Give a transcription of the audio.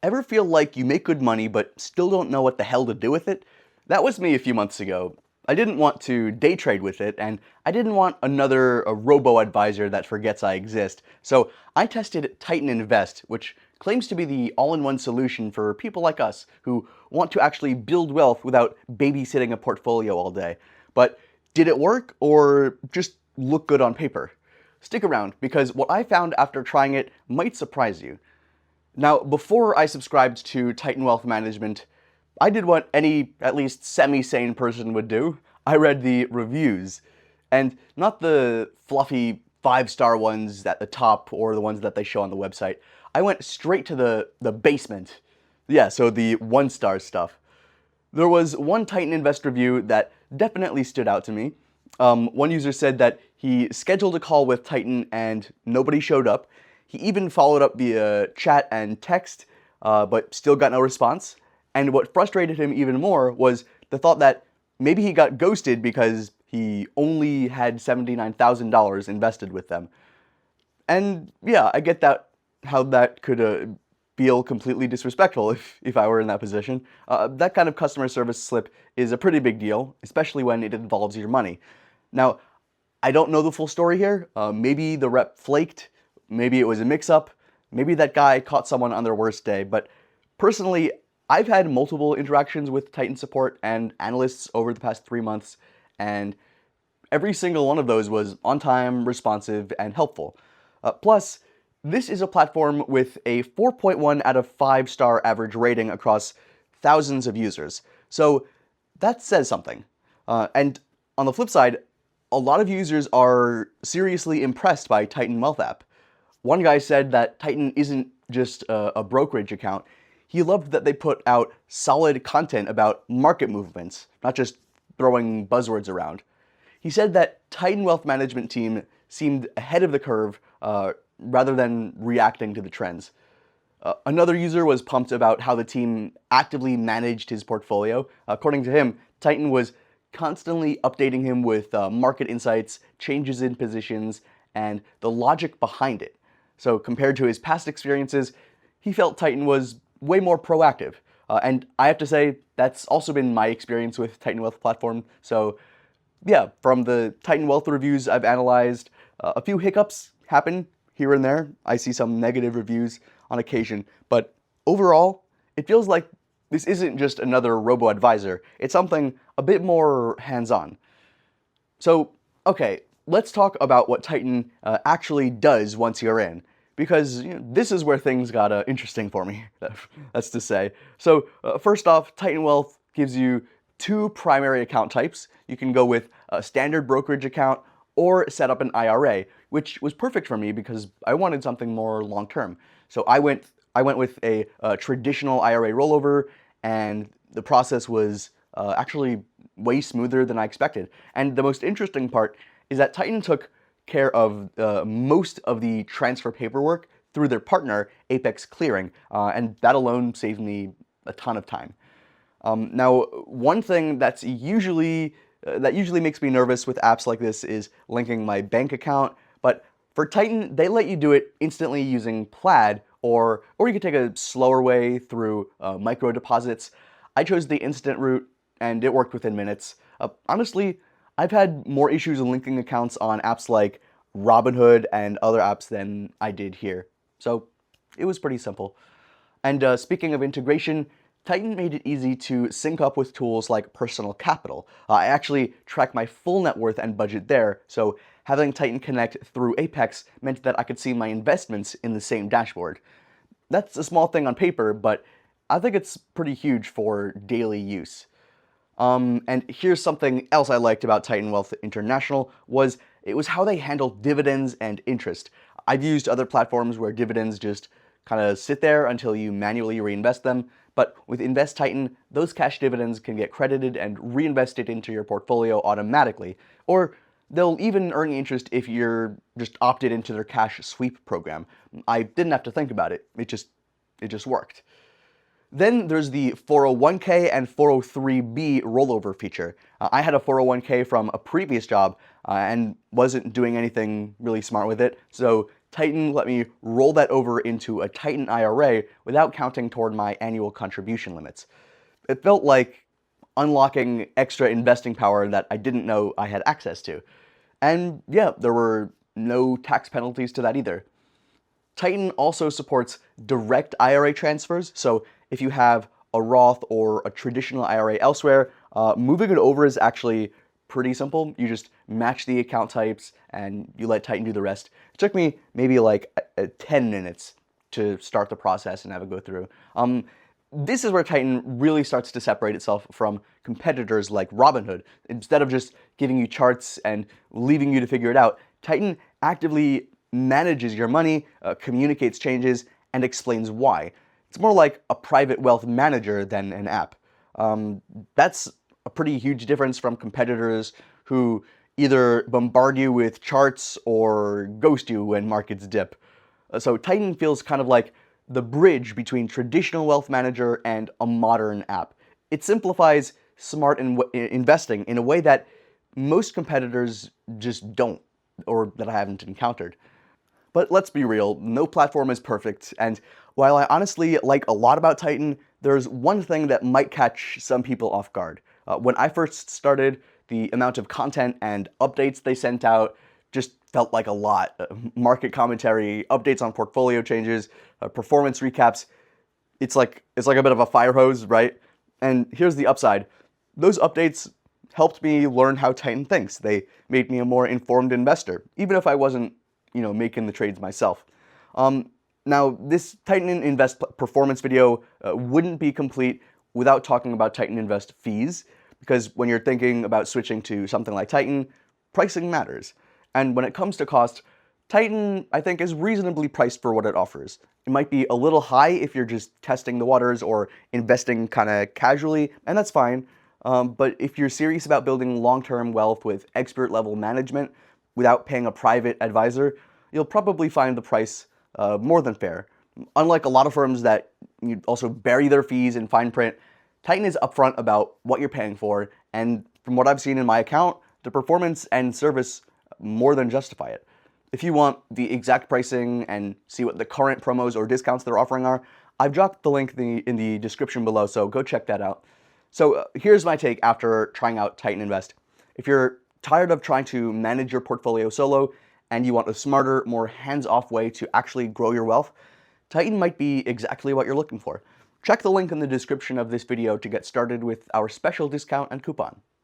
Ever feel like you make good money but still don't know what the hell to do with it? That was me a few months ago. I didn't want to day trade with it, and I didn't want another robo-advisor that forgets I exist. So I tested Titan Invest, which claims to be the all-in-one solution for people like us who want to actually build wealth without babysitting a portfolio all day. But did it work, or just look good on paper? Stick around, because what I found after trying it might surprise you. Now, before I subscribed to Titan Wealth Management, I did what any at least semi-sane person would do. I read the reviews, and not the fluffy 5-star ones at the top or the ones that they show on the website. I went straight to the basement. Yeah, so the 1-star stuff. There was one Titan Invest review that definitely stood out to me. One user said that he scheduled a call with Titan and nobody showed up. He even followed up via chat and text, but still got no response. And what frustrated him even more was the thought that maybe he got ghosted because he only had $79,000 invested with them. And yeah, I get that, how that could feel completely disrespectful if I were in that position. That kind of customer service slip is a pretty big deal, especially when it involves your money. Now, I don't know the full story here. Maybe the rep flaked, maybe it was a mix-up, maybe that guy caught someone on their worst day, but personally, I've had multiple interactions with Titan support and analysts over the past 3 months, and every single one of those was on time, responsive, and helpful. Plus, this is a platform with a 4.1 out of 5-star average rating across thousands of users. So that says something. And on the flip side, a lot of users are seriously impressed by Titan Wealth app. One guy said that Titan isn't just a brokerage account. He loved that they put out solid content about market movements, not just throwing buzzwords around. He said that Titan Wealth Management team seemed ahead of the curve rather than reacting to the trends. Another user was pumped about how the team actively managed his portfolio. According to him, Titan was constantly updating him with market insights, changes in positions, and the logic behind it. So compared to his past experiences, he felt Titan was way more proactive. And I have to say, that's also been my experience with Titan Wealth platform. So yeah, from the Titan Wealth reviews I've analyzed, a few hiccups happen here and there. I see some negative reviews on occasion, but overall, it feels like this isn't just another robo-advisor. It's something a bit more hands-on. So, okay, let's talk about what Titan actually does once you're in, because this is where things got interesting for me, that's to say. So, first off, Titan Wealth gives you 2 primary account types. You can go with a standard brokerage account or set up an IRA, which was perfect for me because I wanted something more long-term. So I went with a traditional IRA rollover, and the process was actually way smoother than I expected. And the most interesting part is that Titan took care of most of the transfer paperwork through their partner, Apex Clearing, and that alone saved me a ton of time. Now, one thing that usually makes me nervous with apps like this is linking my bank account, but for Titan, they let you do it instantly using Plaid, or you could take a slower way through micro deposits. I chose the instant route, and it worked within minutes. Honestly, I've had more issues linking accounts on apps like Robinhood and other apps than I did here, so it was pretty simple. And speaking of integration, Titan made it easy to sync up with tools like Personal Capital. I actually track my full net worth and budget there, so having Titan connect through Apex meant that I could see my investments in the same dashboard. That's a small thing on paper, but I think it's pretty huge for daily use. And here's something else I liked about Titan Wealth International was it was how they handled dividends and interest. I've used other platforms where dividends just kind of sit there until you manually reinvest them, but with Invest Titan, those cash dividends can get credited and reinvested into your portfolio automatically, or they'll even earn interest if you're just opted into their cash sweep program. I didn't have to think about it, it just worked. Then there's the 401k and 403b rollover feature. I had a 401k from a previous job and wasn't doing anything really smart with it, so Titan let me roll that over into a Titan IRA without counting toward my annual contribution limits. It felt like unlocking extra investing power that I didn't know I had access to. And yeah, there were no tax penalties to that either. Titan also supports direct IRA transfers, so if you have a Roth or a traditional IRA elsewhere, moving it over is actually pretty simple. You just match the account types and you let Titan do the rest. It took me maybe like 10 minutes to start the process and have it go through. This is where Titan really starts to separate itself from competitors like Robinhood. Instead of just giving you charts and leaving you to figure it out, Titan actively manages your money, communicates changes, and explains why. It's more like a private wealth manager than an app. That's a pretty huge difference from competitors who either bombard you with charts or ghost you when markets dip. So Titan feels kind of like the bridge between traditional wealth manager and a modern app. It simplifies smart investing in a way that most competitors just don't, or that I haven't encountered. But let's be real, no platform is perfect, and while I honestly like a lot about Titan, there's one thing that might catch some people off guard. When I first started, the amount of content and updates they sent out just felt like a lot. Market commentary, updates on portfolio changes, performance recaps. It's like a bit of a fire hose, right? And here's the upside. Those updates helped me learn how Titan thinks. They made me a more informed investor, even if I wasn't, making the trades myself. Now, this Titan Invest performance video wouldn't be complete without talking about Titan Invest fees, because when you're thinking about switching to something like Titan, pricing matters. And when it comes to cost, Titan, I think, is reasonably priced for what it offers. It might be a little high if you're just testing the waters or investing kind of casually, and that's fine. But if you're serious about building long-term wealth with expert-level management without paying a private advisor, you'll probably find the price more than fair. Unlike a lot of firms that also bury their fees in fine print, Titan is upfront about what you're paying for, and from what I've seen in my account, the performance and service more than justify it. If you want the exact pricing and see what the current promos or discounts they're offering are, I've dropped the link in the description below, so go check that out. So here's my take after trying out Titan Invest. If you're tired of trying to manage your portfolio solo and you want a smarter, more hands-off way to actually grow your wealth, Titan might be exactly what you're looking for. Check the link in the description of this video to get started with our special discount and coupon.